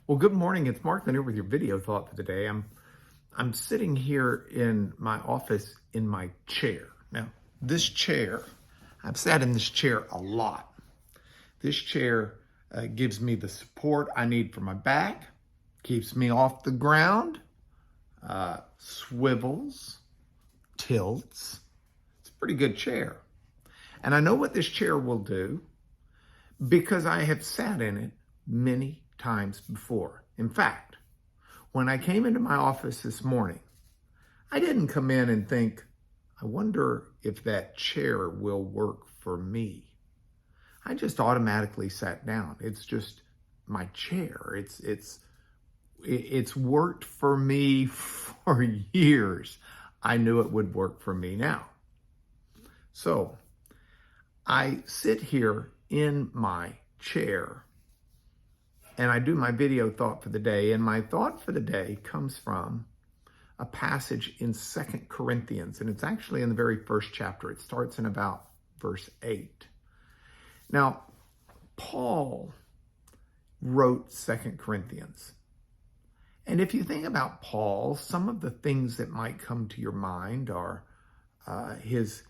Well, good morning. It's Mark here with your video thought for the day. I'm sitting here in my office in my chair. Now, this chair, I've sat in this chair a lot. This chair gives me the support I need for my back, keeps me off the ground, swivels, tilts. It's a pretty good chair. And I know what this chair will do because I have sat in it many times before. In fact, when I came into my office this morning, I didn't come in and think, I wonder if that chair will work for me. I just automatically sat down. It's just my chair. It's worked for me for years. I knew it would work for me now. So I sit here in my chair and I do my video thought for the day. And my thought for the day comes from a passage in 2 Corinthians. And it's actually in the very first chapter. It starts in about verse 8. Now, Paul wrote 2 Corinthians. And if you think about Paul, some of the things that might come to your mind are his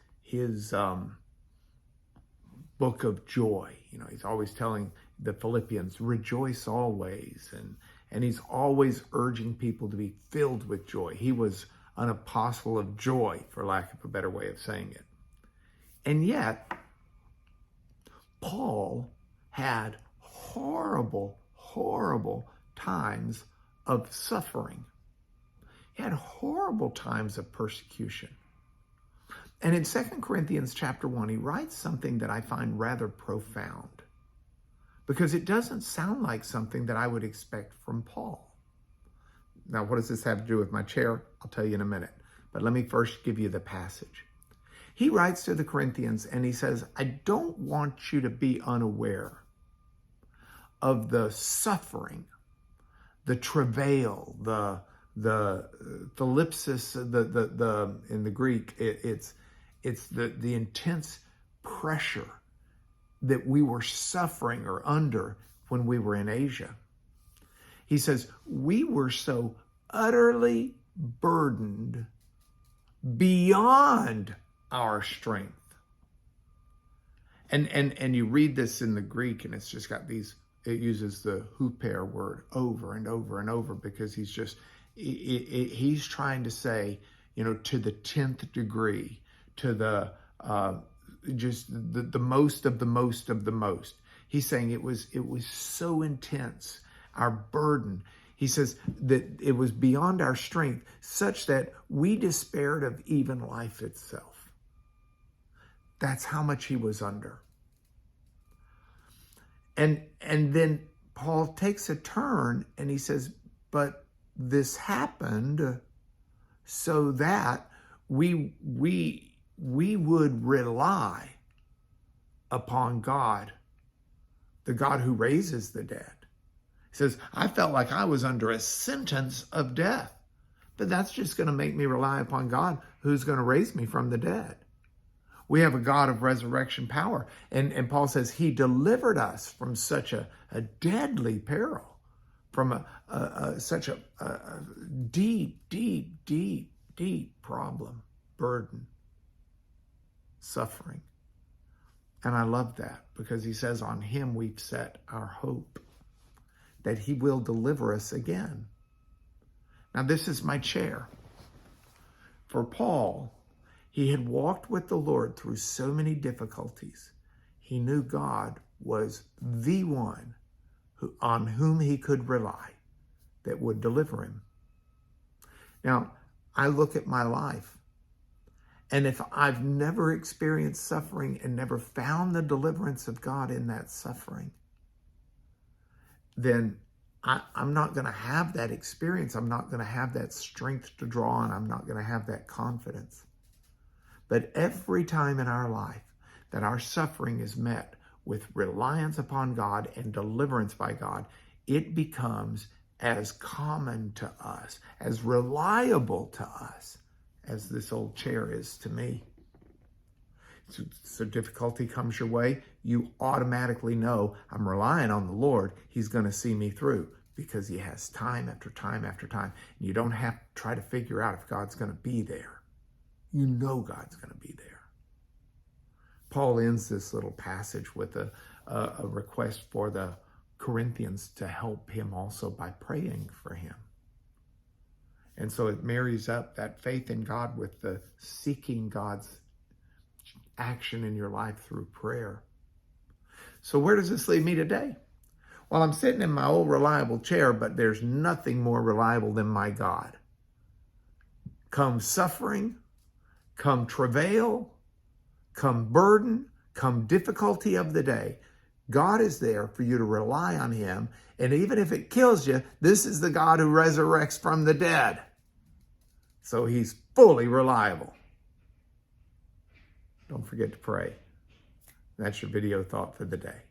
book of joy. You know, he's always telling the Philippians, rejoice always. And he's always urging people to be filled with joy. He was an apostle of joy, for lack of a better way of saying it. And yet, Paul had horrible, horrible times of suffering. He had horrible times of persecution. And in 2 Corinthians chapter 1, he writes something that I find rather profound because it doesn't sound like something that I would expect from Paul. Now, what does this have to do with my chair? I'll tell you in a minute. But let me first give you the passage. He writes to the Corinthians and he says, I don't want you to be unaware of the suffering, the travail, the thalipsis, in the Greek, it's the intense pressure that we were suffering or under when we were in Asia. He says, we were so utterly burdened beyond our strength. And you read this in the Greek and it's just got these, it uses the huper word over and over and over because he's trying to say, you know, to the 10th degree, to the just the most of the most of the most. He's saying it was so intense, our burden. He says that it was beyond our strength, such that we despaired of even life itself. That's how much he was under. And then Paul takes a turn and he says, but this happened so that we would rely upon God, the God who raises the dead. He says, I felt like I was under a sentence of death, but that's just going to make me rely upon God who's going to raise me from the dead. We have a God of resurrection power. And Paul says he delivered us from such a deadly peril, from such a deep, deep, deep, deep problem, burden, suffering. And I love that because he says on him we've set our hope that he will deliver us again. Now this is my chair. For Paul, he had walked with the Lord through so many difficulties. He knew God was the one on whom he could rely that would deliver him. Now, I look at my life, and if I've never experienced suffering and never found the deliverance of God in that suffering, then I'm not going to have that experience. I'm not going to have that strength to draw on. I'm not going to have that confidence. But every time in our life that our suffering is met with reliance upon God and deliverance by God, it becomes as common to us, as reliable to us as this old chair is to me. So difficulty comes your way, you automatically know I'm relying on the Lord. He's going to see me through. because he has time after time after time. And you don't have to try to figure out if God's going to be there. You know God's going to be there. Paul ends this little passage with a request for the Corinthians to help him also by praying for him. And so it marries up that faith in God with the seeking God's action in your life through prayer. So where does this leave me today? Well, I'm sitting in my old reliable chair, but there's nothing more reliable than my God. Come suffering, come travail, come burden, come difficulty of the day, God is there for you to rely on him. And even if it kills you, this is the God who resurrects from the dead. So he's fully reliable. Don't forget to pray. That's your video thought for the day.